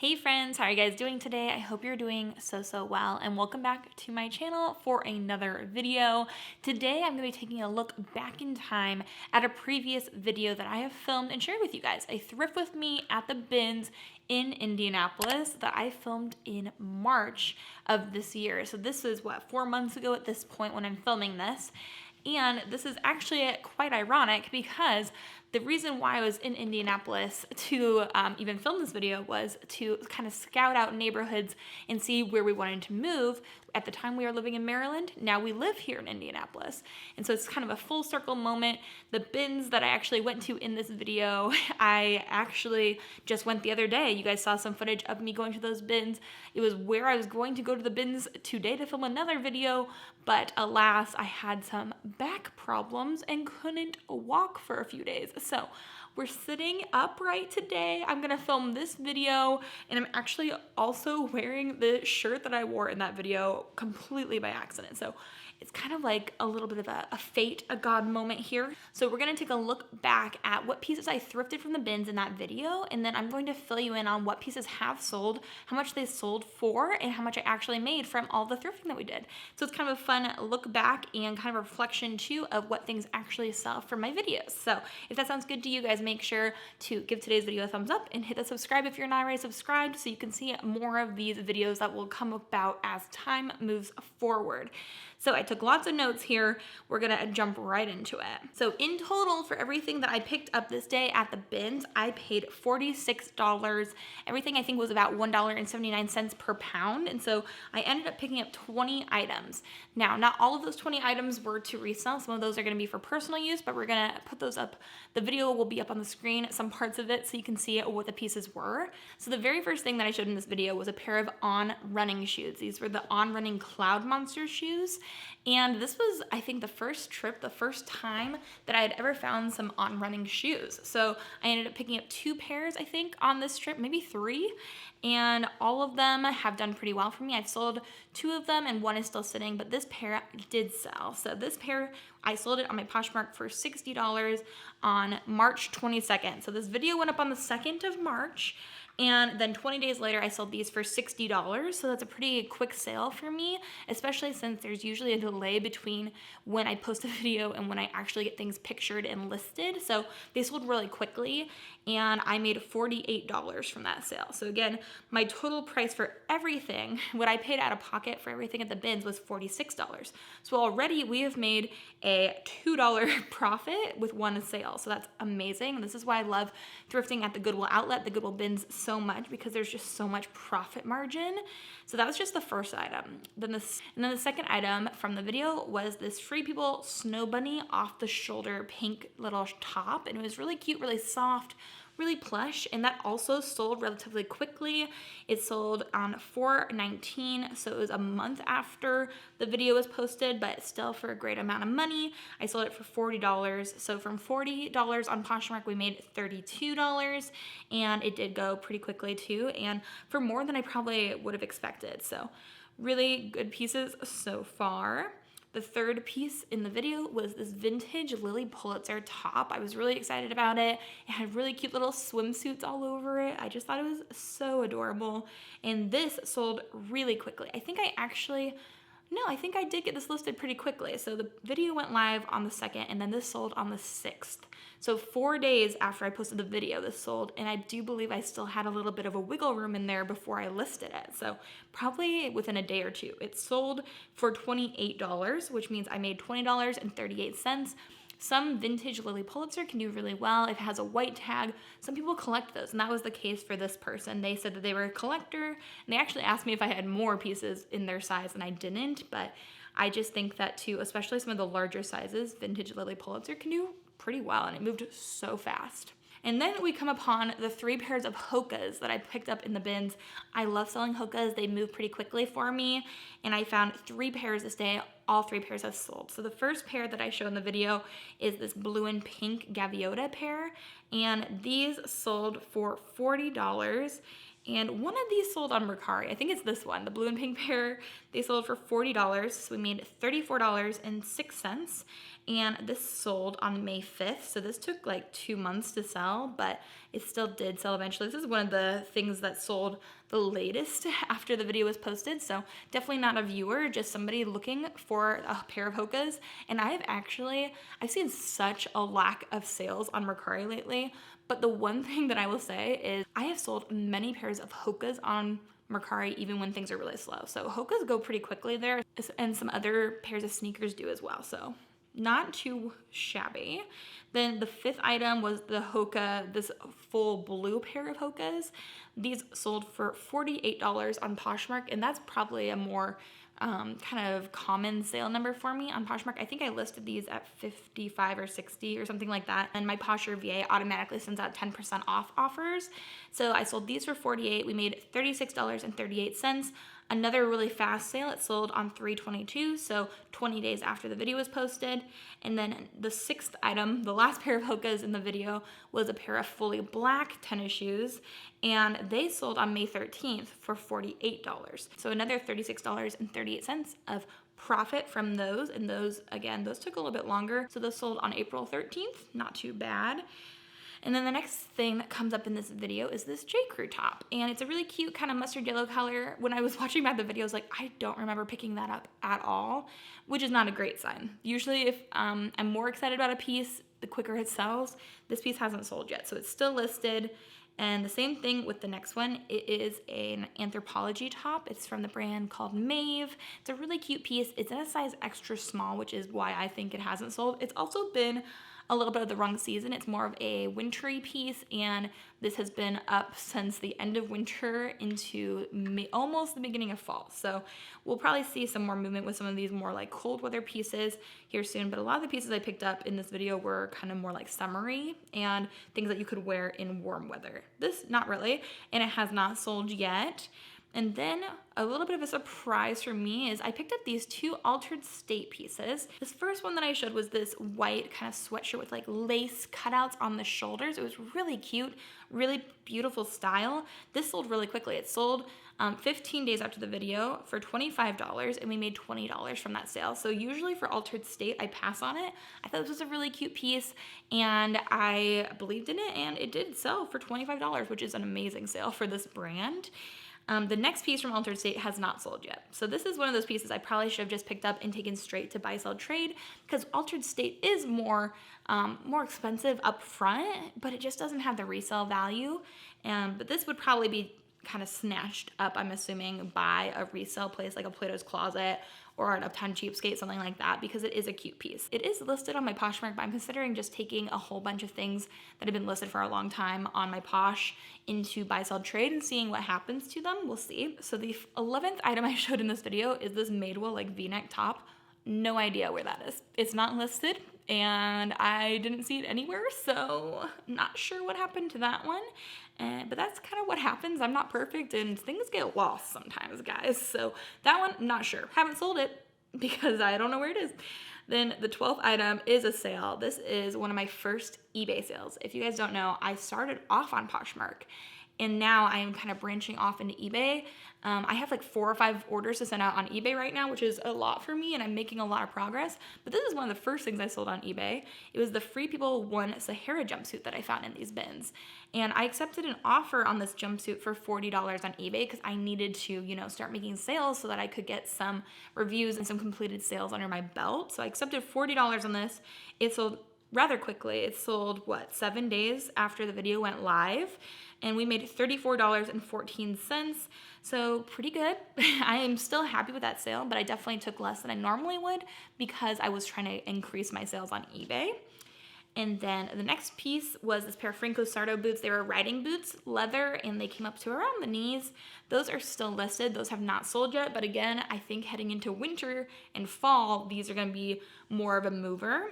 Hey friends, how are you guys doing today? I hope you're doing so well, and welcome back to my channel for another video. Today I'm going to be taking a look back in time at a previous video that I have filmed and shared with you guys. A thrift with me at the BINS in Indianapolis that I filmed in March of this year. So this is 4 months ago at this point when I'm filming this. And this is actually quite ironic because the reason why I was in Indianapolis to even film this video was to kind of scout out neighborhoods and see where we wanted to move. At the time we were living in Maryland, now we live here in Indianapolis. And so it's kind of a full circle moment. The BINS that I actually went to in this video, I actually just went the other day. You guys saw some footage of me going to those BINS. It was where I was going to go to the BINS today to film another video, but alas, I had some back problems and couldn't walk for a few days. So we're sitting upright today. I'm gonna film this video, and I'm actually also wearing the shirt that I wore in that video completely by accident. So it's kind of like a little bit of a fate, a God moment here. So we're gonna take a look back at what pieces I thrifted from the BINS in that video, and then I'm going to fill you in on what pieces have sold, how much they sold for, and how much I actually made from all the thrifting that we did. So it's kind of a fun look back and kind of a reflection too of what things actually sell for my videos. So if that sounds good to you guys, make sure to give today's video a thumbs up and hit the subscribe if you're not already subscribed so you can see more of these videos that will come about as time moves forward. So I took lots of notes here. We're gonna jump right into it. So in total, for everything that I picked up this day at the BINS, I paid $46. Everything I think was about $1.79 per pound. And so I ended up picking up 20 items. Now, not all of those 20 items were to resell. Some of those are gonna be for personal use, but we're gonna put those up. The video will be up on the screen, some parts of it, so you can see what the pieces were. So the very first thing that I showed in this video was a pair of On running shoes. These were the On running Cloud Monster shoes. And this was, I think, the first time that I had ever found some On running shoes. So I ended up picking up 2 pairs, I think, on this trip, maybe 3. And all of them have done pretty well for me. I've sold 2 of them and 1 is still sitting, but this pair did sell. So this pair, I sold it on my Poshmark for $60 on March 22nd. So this video went up on the 2nd of March. And then 20 days later, I sold these for $60. So that's a pretty quick sale for me, especially since there's usually a delay between when I post a video and when I actually get things pictured and listed. So they sold really quickly, and I made $48 from that sale. So again, my total price for everything, what I paid out of pocket for everything at the BINS was $46. So already we have made a $2 profit with 1 sale. So that's amazing. This is why I love thrifting at the Goodwill outlet, the Goodwill BINS, so much, because there's just so much profit margin. So that was just the first item. Then the second item from the video was this Free People Snow Bunny off the shoulder pink little top, and it was really cute, really soft, really plush, and that also sold relatively quickly. It sold on 4/19, so it was a month after the video was posted, but still for a great amount of money. I sold it for $40. So from $40 on Poshmark, we made $32, and it did go pretty quickly too, and for more than I probably would have expected. So really good pieces so far. The third piece in the video was this vintage Lily Pulitzer top. I was really excited about it. It had really cute little swimsuits all over it. I just thought it was so adorable. And this sold really quickly. I think I did get this listed pretty quickly. So the video went live on the 2nd, and then this sold on the 6th. So 4 days after I posted the video, this sold, and I do believe I still had a little bit of a wiggle room in there before I listed it. So probably within a day or 2. It sold for $28, which means I made $20.38. Some vintage Lily Pulitzer can do really well. It has a white tag. Some people collect those, and that was the case for this person. They said that they were a collector, and they actually asked me if I had more pieces in their size, and I didn't, but I just think that too, especially some of the larger sizes, vintage Lily Pulitzer can do pretty well, and it moved so fast. And then we come upon the 3 pairs of Hokas that I picked up in the BINS. I love selling Hokas. They move pretty quickly for me. And I found 3 pairs this day. All 3 pairs have sold. So the first pair that I show in the video is this blue and pink Gaviota pair. And these sold for $40. And one of these sold on Mercari. I think it's this one, the blue and pink pair. They sold for $40, so we made $34.06. And this sold on May 5th, so this took like 2 months to sell, but it still did sell eventually. This is one of the things that sold the latest after the video was posted, so definitely not a viewer, just somebody looking for a pair of Hokas. And I've seen such a lack of sales on Mercari lately, but the one thing that I will say is I have sold many pairs of Hokas on Mercari even when things are really slow. So Hokas go pretty quickly there, and some other pairs of sneakers do as well, so not too shabby. Then the 5th item was the Hoka, this full blue pair of Hokas. These sold for $48 on Poshmark, and that's probably a more kind of common sale number for me on Poshmark. I think I listed these at 55 or 60 or something like that, and my Posher VA automatically sends out 10% off offers. So I sold these for $48. We made $36.38. Another really fast sale, it sold on 3/22, so 20 days after the video was posted. And then the 6th item, the last pair of Hokas in the video, was a pair of fully black tennis shoes, and they sold on May 13th for $48. So another $36.38 of profit from those, and those, again, those took a little bit longer, so those sold on April 13th, not too bad. And then the next thing that comes up in this video is this J. Crew top. And it's a really cute kind of mustard yellow color. When I was watching back the video, I was like, I don't remember picking that up at all, which is not a great sign. Usually if I'm more excited about a piece, the quicker it sells. This piece hasn't sold yet, so it's still listed. And the same thing with the next one. It is an Anthropologie top. It's from the brand called Maeve. It's a really cute piece. It's in a size extra small, which is why I think it hasn't sold. It's also been a little bit of the wrong season. It's more of a wintry piece, and this has been up since the end of winter into almost the beginning of fall. So we'll probably see some more movement with some of these more like cold weather pieces here soon, but a lot of the pieces I picked up in this video were kind of more like summery and things that you could wear in warm weather. This, not really, and it has not sold yet. And then a little bit of a surprise for me is I picked up these 2 altered state pieces. This first one that I showed was this white kind of sweatshirt with like lace cutouts on the shoulders. It was really cute, really beautiful style. This sold really quickly. It sold 15 days after the video for $25, and we made $20 from that sale. So usually for altered state, I pass on it. I thought this was a really cute piece, and I believed in it, and it did sell for $25, which is an amazing sale for this brand. The next piece from Altered State has not sold yet. So this is one of those pieces I probably should have just picked up and taken straight to buy, sell, trade, because Altered State is more expensive up front, but it just doesn't have the resale value. But this would probably be kind of snatched up, I'm assuming, by a resale place like a Plato's Closet or an Uptown Cheapskate, something like that, because it is a cute piece. It is listed on my Poshmark, but I'm considering just taking a whole bunch of things that have been listed for a long time on my Posh into buy, sell, trade and seeing what happens to them. We'll see. So the 11th item I showed in this video is this Madewell like V-neck top. No idea where that is. It's not listed, and I didn't see it anywhere, so not sure what happened to that one. But that's kind of what happens. I'm not perfect, and things get lost sometimes, guys. So that one, not sure. Haven't sold it because I don't know where it is. Then the 12th item is a sale. This is one of my first eBay sales. If you guys don't know, I started off on Poshmark, and now I am kind of branching off into eBay. I have like 4 or 5 orders to send out on eBay right now, which is a lot for me, and I'm making a lot of progress. But this is one of the first things I sold on eBay. It was the Free People 1 Sahara jumpsuit that I found in these bins. And I accepted an offer on this jumpsuit for $40 on eBay because I needed to, start making sales so that I could get some reviews and some completed sales under my belt. So I accepted $40 on this. It sold rather quickly. It sold, 7 days after the video went live, and we made $34.14. So pretty good. I am still happy with that sale, but I definitely took less than I normally would because I was trying to increase my sales on eBay. And then the next piece was this pair of Franco Sarto boots. They were riding boots, leather, and they came up to around the knees. Those are still listed. Those have not sold yet, but again, I think heading into winter and fall, these are gonna be more of a mover.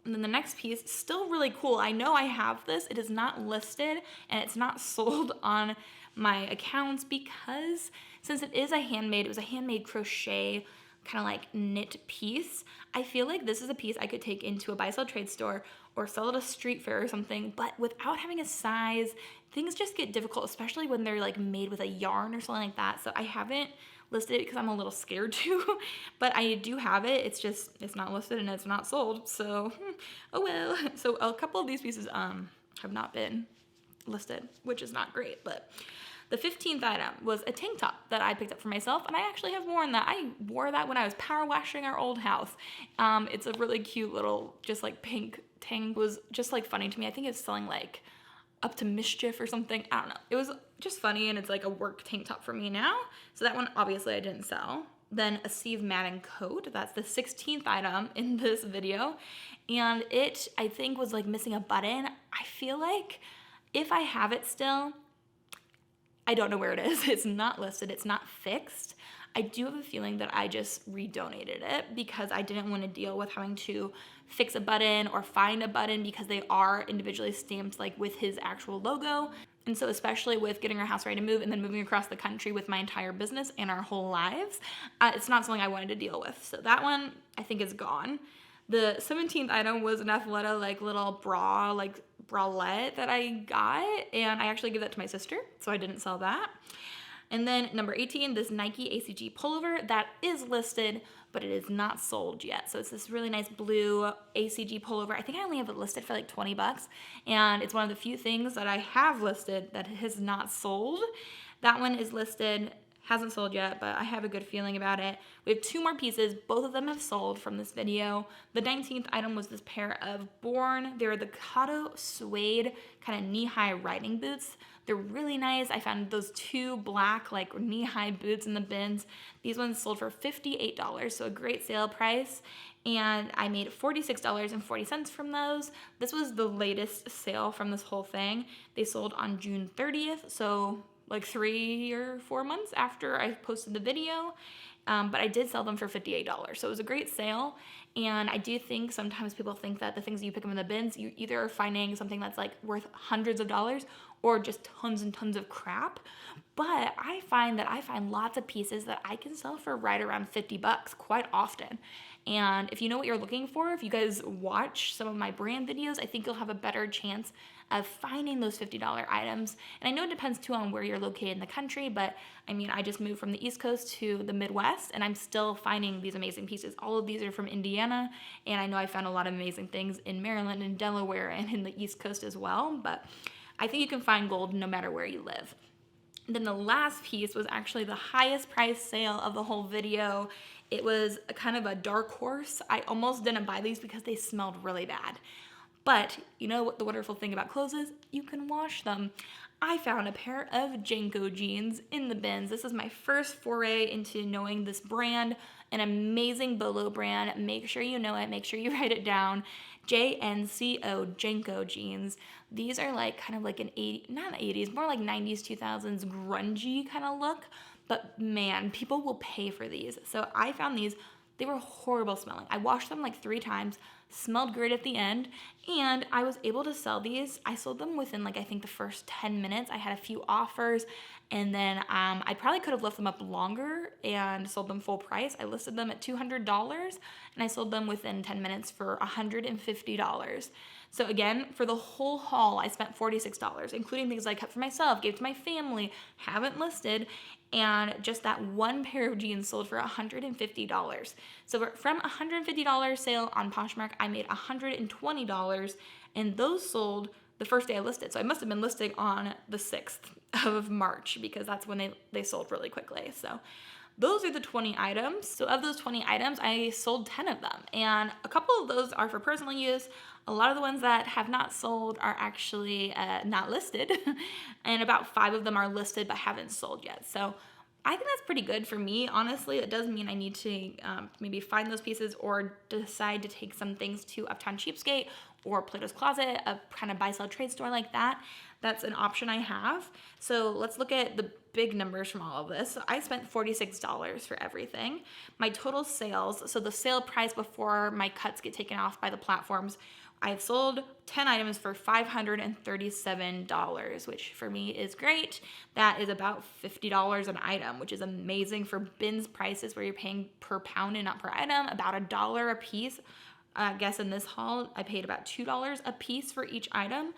And then the next piece, still really cool. I know I have this. It is not listed, and it's not sold on my accounts because since it was a handmade crochet kind of like knit piece, I feel like this is a piece I could take into a buy, sell, trade store or sell at a street fair or something, but without having a size things just get difficult, especially when they're like made with a yarn or something like that. So I haven't listed it because I'm a little scared to, but I do have it. It's not listed and it's not sold. So, oh well. So a couple of these pieces have not been listed, which is not great, but the 15th item was a tank top that I picked up for myself, and I actually have worn that. I wore that when I was power washing our old house. It's a really cute little, just like pink tank. Was just like funny to me. I think it's selling like up to mischief or something. I don't know. It was just funny, and it's like a work tank top for me now. So that one obviously I didn't sell. Then a Steve Madden coat. That's the 16th item in this video, and it, I think, was like missing a button. I feel like if I have it still, I don't know where it is. It's not listed. It's not fixed. I do have a feeling that I just redonated it because I didn't want to deal with having to fix a button or find a button because they are individually stamped like with his actual logo. And so especially with getting our house ready to move and then moving across the country with my entire business and our whole lives, it's not something I wanted to deal with. So that one I think is gone. The 17th item was an Athleta like little bra, like bralette that I got, and I actually gave that to my sister, so I didn't sell that. And then number 18, this Nike ACG pullover that is listed, but it is not sold yet. So it's this really nice blue ACG pullover. I think I only have it listed for like 20 bucks, and it's one of the few things that I have listed that has not sold. That one is listed, hasn't sold yet, but I have a good feeling about it. We have 2 more pieces. Both of them have sold from this video. The 19th item was this pair of Born. They're the Kato suede kind of knee-high riding boots. They're really nice. I found those 2 black like knee-high boots in the bins. These ones sold for $58, so a great sale price. And I made $46.40 from those. This was the latest sale from this whole thing. They sold on June 30th, so like 3 or 4 months after I posted the video, but I did sell them for $58. So it was a great sale, and I do think sometimes people think that the things you pick up in the bins, you either are finding something that's like worth hundreds of dollars or just tons and tons of crap. But I find that I find lots of pieces that I can sell for right around 50 bucks quite often. And if you know what you're looking for, if you guys watch some of my brand videos, I think you'll have a better chance of finding those $50 items. And I know it depends too on where you're located in the country, but I mean, I just moved from the East Coast to the Midwest, and I'm still finding these amazing pieces. All of these are from Indiana, and I know I found a lot of amazing things in Maryland and Delaware and in the East Coast as well, but I think you can find gold no matter where you live. Then the last piece was actually the highest price sale of the whole video. It was a kind of a dark horse. I almost didn't buy these because they smelled really bad. But you know what the wonderful thing about clothes is? You can wash them. I found a pair of JNCO jeans in the bins. This is my first foray into knowing this brand, an amazing Bolo brand. Make sure you know it. Make sure you write it down. JNCO jeans. These are like kind of like an 80s, not 80s, more like 90s, 2000s grungy kind of look. But man, people will pay for these. So I found these. They were horrible smelling. I washed them like 3 times, smelled great at the end, and I was able to sell these. I sold them within like I think the first 10 minutes. I had a few offers, and then I probably could have left them up longer and sold them full price. I listed them at $200, and I sold them within 10 minutes for $150. So again, for the whole haul, I spent $46, including things I kept for myself, gave to my family, haven't listed, and just that one pair of jeans sold for $150. So from a $150 sale on Poshmark, I made $120, and those sold the first day I listed. So I must have been listing on the 6th of March because that's when they sold really quickly. So those are the 20 items. So of those 20 items, I sold 10 of them, and a couple of those are for personal use. A lot of the ones that have not sold are actually not listed, and about 5 of them are listed but haven't sold yet. So I think that's pretty good for me, honestly. It does mean I need to maybe find those pieces or decide to take some things to Uptown Cheapskate or Plato's Closet, a kind of buy-sell trade store like that. That's an option I have. So let's look at the big numbers from all of this. So I spent $46 for everything. My total sales, so the sale price before my cuts get taken off by the platforms, I've sold 10 items for $537, which for me is great. That is about $50 an item, which is amazing for BINS prices where you're paying per pound and not per item, about $1 a piece. I guess in this haul, I paid about $2 a piece for each item.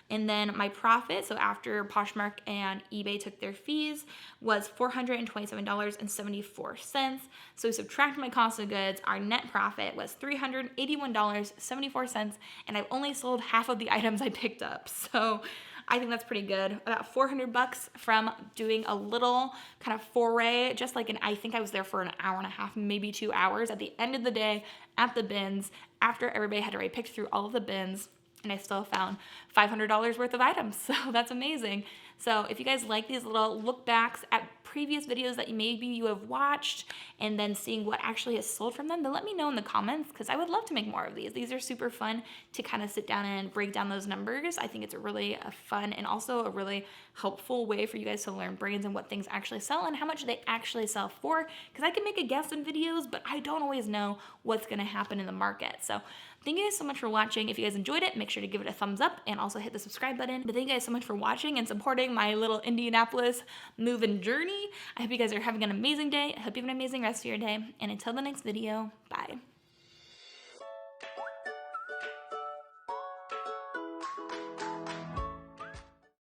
And then my profit, so after Poshmark and eBay took their fees, was $427.74. So we subtract my cost of goods, our net profit was $381.74, and I've only sold half of the items I picked up. So I think that's pretty good. About $400 from doing a little kind of foray, just like I think I was there for an hour and a half, maybe 2 hours at the end of the day at the bins after everybody had already picked through all of the bins, and I still found $500 worth of items. So that's amazing. So if you guys like these little look backs at previous videos that maybe you have watched and then seeing what actually has sold from them, then let me know in the comments, because I would love to make more of these. These are super fun to kind of sit down and break down those numbers. I think it's a really fun and also a really helpful way for you guys to learn brands and what things actually sell and how much they actually sell for, because I can make a guess in videos, but I don't always know what's going to happen in the market. So thank you guys so much for watching. If you guys enjoyed it, make sure to give it a thumbs up and also hit the subscribe button. But thank you guys so much for watching and supporting my little Indianapolis move and journey. I hope you guys are having an amazing day. I hope you have an amazing rest of your day. And until the next video, bye.